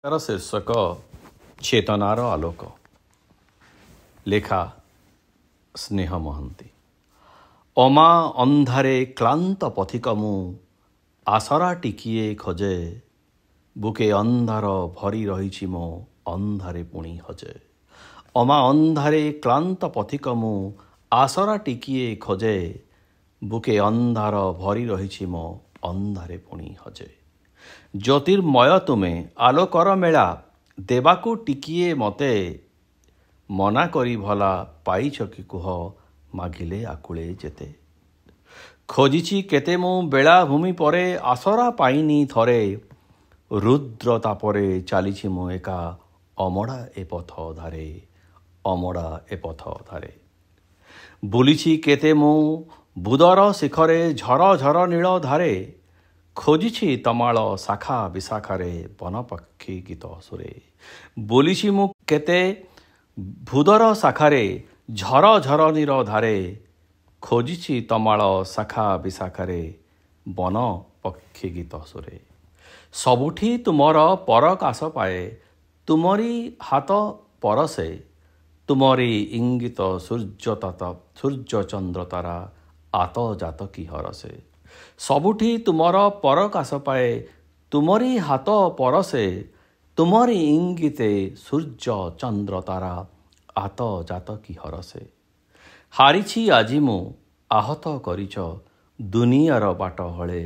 ତାର ଶୀର୍ଷକ ଚେତନାର ଆଲୋକ। ଲେଖା ସ୍ନେହ ମହାନ୍ତି। ଅମା ଅନ୍ଧାରେ କ୍ଳାନ୍ତ ପଥିକ ମୁଁ, ଆଶରା ଟିକିଏ ଖୋଜେ, ବୁକେ ଅନ୍ଧାର ଭରି ରହିଛି ମୋ ଅନ୍ଧାରେ ପୁଣି ହଜେ। ଅମା ଅନ୍ଧାରେ କ୍ଳାନ୍ତ ପଥିକ ମୁଁ, ଆଶରା ଟିକିଏ ଖୋଜେ, ବୁକେ ଅନ୍ଧାର ଭରି ରହିଛି ମୋ ଅନ୍ଧାରେ ପୁଣି ହଜେ। ଜ୍ୟୋତିର୍ମୟ ତୁମେ ଆଲୋକର ମେଳା, ଦେବାକୁ ଟିକିଏ ମୋତେ, ମନା କରି ଭଲା ପାଇଛ କି କୁହ, ମାଗିଲେ ଆକୁଳେ ଯେତେ। ଖୋଜିଛି କେତେ ମୁଁ ବେଳାଭୂମି ପରେ, ଆଶରା ପାଇନି ଥରେ, ରୁଦ୍ର ତାପରେ ଚାଲିଛି ମୁଁ ଏକା, ଅମଡ଼ା ଏ ପଥ ଧାରେ, ଅମଡ଼ା ଏ ପଥ ଧାରେ। ବୁଲିଛି କେତେ ମୁଁ ବୁଦର ଶିଖରେ, ଝର ଝର ନୀଳ ଧାରେ, ଖୋଜିଛି ତମାଳ ଶାଖା ବିଶାଖାରେ, ବନପକ୍ଷୀ ଗୀତ ସୁରେ। ବୁଲିଛି ମୁଁ କେତେ ଭୂଦର ଶାଖାରେ, ଝର ଝର ନୀଳ ଧାରେ, ଖୋଜିଛି ତମାଳ ଶାଖା ବିଶାଖାରେ, ବନ ପକ୍ଷୀ ଗୀତ ସୁରେ। ସବୁଠି ତୁମର ପରକାଶ ପାଏ, ତୁମରି ହାତ ପରଶେ, ତୁମରି ଇଙ୍ଗିତ ସୂର୍ଯ୍ୟ ଚନ୍ଦ୍ର ତାରା, ଆତ ଜାତ କି ହରସେ। ସବୁଠି ତୁମର ପରକାଶ ପାଏ, ତୁମରି ହାତ ପରଶେ, ତୁମରି ଇଙ୍ଗିତେ ସୂର୍ଯ୍ୟ ଚନ୍ଦ୍ର ତାରା, ଆତ ଜାତ କି ହରସେ। ହାରିଛି ଆଜି ମୁଁ ଆହତ କରିଛ ଦୁନିଆର ବାଟ ହଳେ,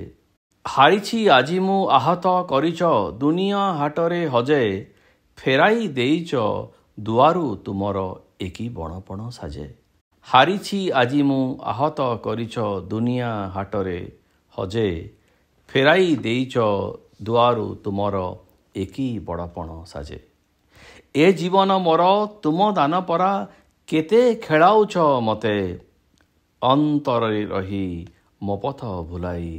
ହାରିଛି ଆଜି ମୁଁ ଆହତ କରିଛ ଦୁନିଆ ହାଟରେ ହଜେ, ଫେରାଇ ଦେଇଛ ଦୁଆରୁ ତୁମର ଏକି ବଣପଣ ସାଜେ। ହାରିଛି ଆଜି ମୁଁ ଆହତ କରିଛ ଦୁନିଆ ହାଟରେ ହଜେ, ଫେରାଇ ଦେଇଛ ଦୁଆରୁ ତୁମର ଏକି ବଡ଼ପଣ ସାଜେ। ଏ ଜୀବନ ମୋର ତୁମ ଦାନ ପରା, କେତେ ଖେଳାଉଛ ମୋତେ, ଅନ୍ତରରେ ରହି ମୋ ପଥ ଭୁଲାଇ,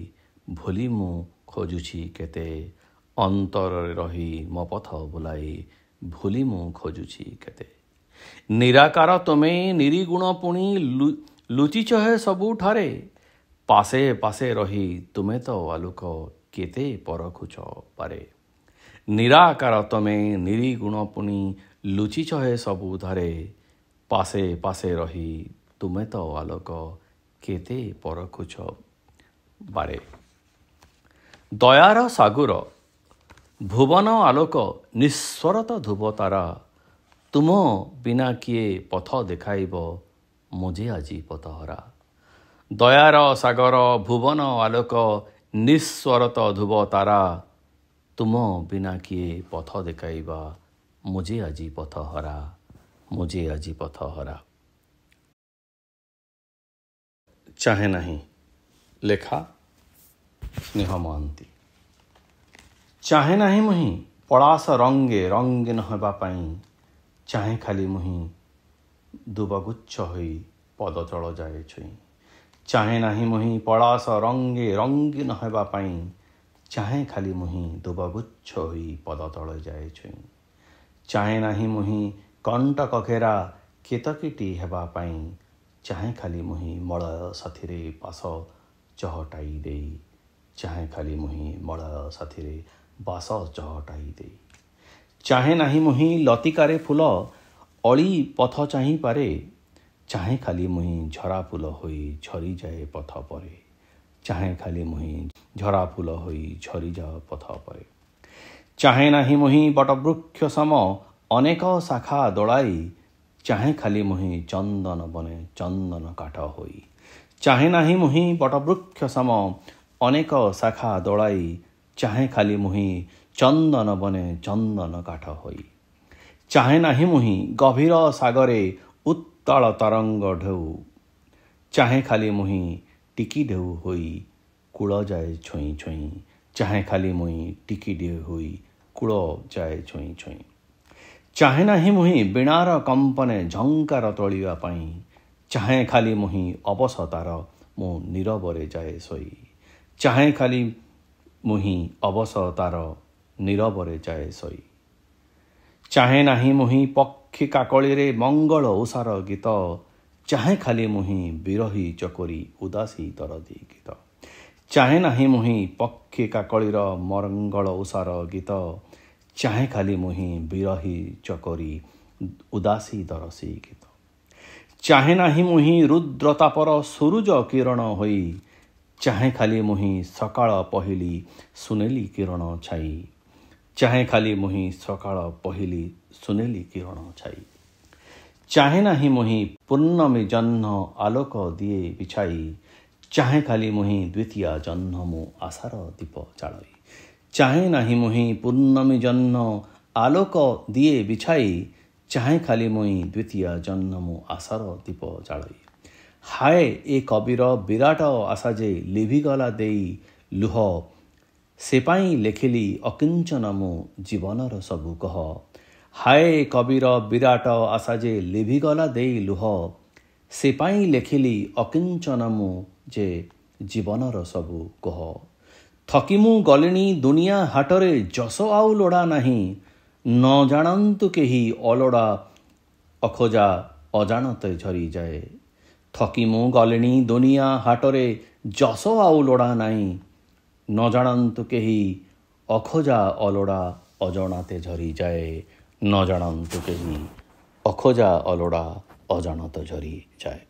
ଭୁଲି ମୁଁ ଖୋଜୁଛି କେତେ, ଅନ୍ତରରେ ରହି ମୋ ପଥ ଭୁଲାଇ, ଭୁଲି ମୁଁ ଖୋଜୁଛି କେତେ। ନିରାକାର ତୁମେ ନିରିଗୁଣ ପୁଣି, ଲୁଚିଛ ହେ ସବୁଠାରେ, ପାଶେ ପାଶେ ରହି ତୁମେ ତ ଆଲୋକ, କେତେ ପରଖୁଛ ପାରେ। ନିରାକାର ତମେ ନିରିଗୁଣ ପୁଣି, ଲୁଚିଛ ହେ ସବୁଠାରେ, ପାଶେ ପାଶେ ରହି ତୁମେ ତ ଆଲୋକ, କେତେ ପରଖୁଛ ବାରେ। ଦୟାର ସାଗର ଭୁବନ ଆଲୋକ, ନିଃସ୍ୱରତ ଧ୍ରୁବ ତାରା, ତୁମ ବିନା କିଏ ପଥ ଦେଖାଇବ, ମୁଁ ଯେ ଆଜି ପଥହରା। ଦୟାର ସାଗର ଭୁବନ ଆଲୋକ, ନିଃସ୍ୱରତ ଧ୍ରୁବ ତାରା, ତୁମ ବିନା କିଏ ପଥ ଦେଖାଇବା, ମୁଁ ଯେ ଆଜି ପଥହରା, ମୁଁ ଯେ ଆଜି ପଥହରା। ଚାହେଁ ନାହିଁ। ଲେଖା ସ୍ନେହ ମହାନ୍ତି। ଚାହେଁ ନାହିଁ ମୁହିଁ ପଳାଶ ରଙ୍ଗେ ରଙ୍ଗୀନ ହେବା ପାଇଁ, ଚାହେଁ ଖାଲି ମୁହିଁ ଦୁବଗୁଚ୍ଛ ହୋଇ ପଦତଳ ଯାଏ ଛୁଇଁ। ଚାହେଁ ନାହିଁ ମୁହିଁ ପଳାଶ ରଙ୍ଗେ ରଙ୍ଗୀନ ହେବା ପାଇଁ, ଚାହେଁ ଖାଲି ମୁହିଁ ଦୁବଗୁଚ୍ଛ ହୋଇ ପଦତଳେ ଯାଏ ଛୁଇଁ। ଚାହେଁ ନାହିଁ ମୁହିଁ କଣ୍ଟକ ଘେରା କେତକୀଟି ହେବା ପାଇଁ, ଚାହେଁ ଖାଲି ମୁହିଁ ମଳୟ ସାଥିରେ ବାସ ଚହଟାଇ ଦେଇ, ଚାହେଁ ଖାଲି ମୁହିଁ ମଳୟ ସାଥିରେ ବାସ ଚହଟାଇ ଦେଇ। ଚାହେଁ ନାହିଁ ମୁହିଁ ଲତିକାରେ ଫୁଲ, ଅଳି ପଥ ଚାହିଁପାରେ, ଚାହେଁ ଖାଲି ମୁହିଁ ଝରା ଫୁଲ ହୋଇ ଝରିଯାଏ ପଥ ପରେ। ଚାହେଁ ଖାଲି ମୁହିଁ ଝରା ଫୁଲ ହୋଇ ଝରିଯାଏ ପଥ ପରେ। ଚାହେଁ ନାହିଁ ମୁହିଁ ବଟବୃକ୍ଷ ସମ ଅନେକ ଶାଖା ଦୋଳାଇ, ଚାହେଁ ଖାଲି ମୁହିଁ ଚନ୍ଦନ ବନେ ଚନ୍ଦନ କାଠ ହୋଇ। ଚାହେଁ ନାହିଁ ମୁହିଁ ବଟବୃକ୍ଷ ସମ ଅନେକ ଶାଖା ଦୋଳାଇ, ଚାହେଁ ଖାଲି ମୁହିଁ ଚନ୍ଦନ ବନେ ଚନ୍ଦନ କାଠ ହୋଇ। ଚାହେଁ ନାହିଁ ମୁହିଁ ଗଭୀର ସାଗରେ ଉତ୍ତାଳ ତରଙ୍ଗ ଢେଉ, ଚାହେଁ ଖାଲି ମୁହିଁ ଟିକି ଢେଉ ହୋଇ କୂଳ ଯାଏ ଛୁଇଁ ଛୁଇଁ। ଚାହେଁ ଖାଲି ମୁହିଁ ଟିକି ଢେଉ ହୋଇ କୂଳ ଯାଏ ଛୁଇଁ ଛୁଇଁ। ଚାହେଁ ନାହିଁ ମୁହିଁ ବୀଣାର କମ୍ପନେ ଝଙ୍କାର ତୋଳିବା ପାଇଁ, ଚାହେଁ ଖାଲି ମୁହିଁ ଅବସତାର ମୁଁ ନୀରବରେ ଯାଏ ଶୋଇ। ଚାହେଁ ଖାଲି ମୁହିଁ ଅବସତାର ନୀରବରେ ଯାଏ ଶୋଇ। ଚାହେଁ ନାହିଁ ମୁହିଁ ପକ୍ଷୀ କାକଳିରେ ମଙ୍ଗଳ ଉଷାର ଗୀତ, ଚାହେଁ ଖାଲି ମୁହିଁ ବିରହୀ ଚକୋରୀ ଉଦାସୀ ଦରଦୀ ଗୀତ। ଚାହେଁ ନାହିଁ ମୁହିଁ ପକ୍ଷୀ କାକଳିର ମଙ୍ଗଳ ଉଷାର ଗୀତ, ଚାହେଁ ଖାଲି ମୁହିଁ ବିରହୀ ଚକରି ଉଦାସୀ ଦରସୀ ଗୀତ। ଚାହେଁ ନାହିଁ ମୁହିଁ ରୁଦ୍ରତାପର ସୁରୁଜ କିରଣ ହୋଇ, ଚାହେଁ ଖାଲି ମୁହିଁ ସକାଳ ପହିଲି ସୁନେଲି କିରଣ ଛାଇ। ଚାହେଁ ଖାଲି ମୁହିଁ ସକାଳ ପହିଲି ସୁନେଲି କିରଣ ଛାଇ। ଚାହେଁ ନାହିଁ ମୁହିଁ ପୂର୍ଣ୍ଣମୀ ଜହ୍ନ ଆଲୋକ ଦିଏ ବିଛାଇ, ଚାହେଁ ଖାଲି ମୁହିଁ ଦ୍ୱିତୀୟା ଜହ୍ନ ମୁଁ ଆଶାର ଦୀପ ଜାଳଇ। ଚାହେଁ ନାହିଁ ମୁହିଁ ପୂର୍ଣ୍ଣମୀ ଜହ୍ନ ଆଲୋକ ଦିଏ ବିଛାଇ, ଚାହେଁ ଖାଲି ମୁହିଁ ଦ୍ୱିତୀୟା ଜହ୍ନ ମୁଁ ଆଶାର ଦୀପ ଜାଳଇ। ହାୟ ଏ କବିର ବିରାଟ ଆଶା ଯେ ଲିଭିଗଲା ଦେଇ ଲୁହ, ସେ ପାଇଁ ଲେଖିଲି ଅକିଞ୍ଚନ ମୁଁ ଜୀବନର ସବୁ କହ। ହାୟ କବିର ବିରାଟ ଆଶା ଯେ ଲିଭିଗଲା ଦେଇ ଲୁହ, ସେ ପାଇଁ ଲେଖିଲି ଅକିଞ୍ଚନ ମୁଁ ଯେ ଜୀବନର ସବୁ କହ। ଥକି ମୁଁ ଗଲିଣି ଦୁନିଆ ହାଟରେ ଯଶ ଆଉ ଲୋଡ଼ା ନାହିଁ, ନ ଜାଣନ୍ତୁ କେହି ଅଲୋଡ଼ା ଅଖୋଜା ଅଜାଣତେ ଝରିଯାଏ। ଥକି ମୁଁ ଗଲିଣି ଦୁନିଆ ହାଟରେ ଯଶ ଆଉ ଲୋଡ଼ା ନାହିଁ, ନ ଜାଣନ୍ତୁ କେହି ଅଖୋଜା ଅଲୋଡ଼ା ଅଜଣାତେ ଝରିଯାଏ। ନ ଜାଣନ୍ତୁ କେହି ଅଖୋଜା ଅଲୋଡ଼ା ଅଜାଣତ ଝରିଯାଏ।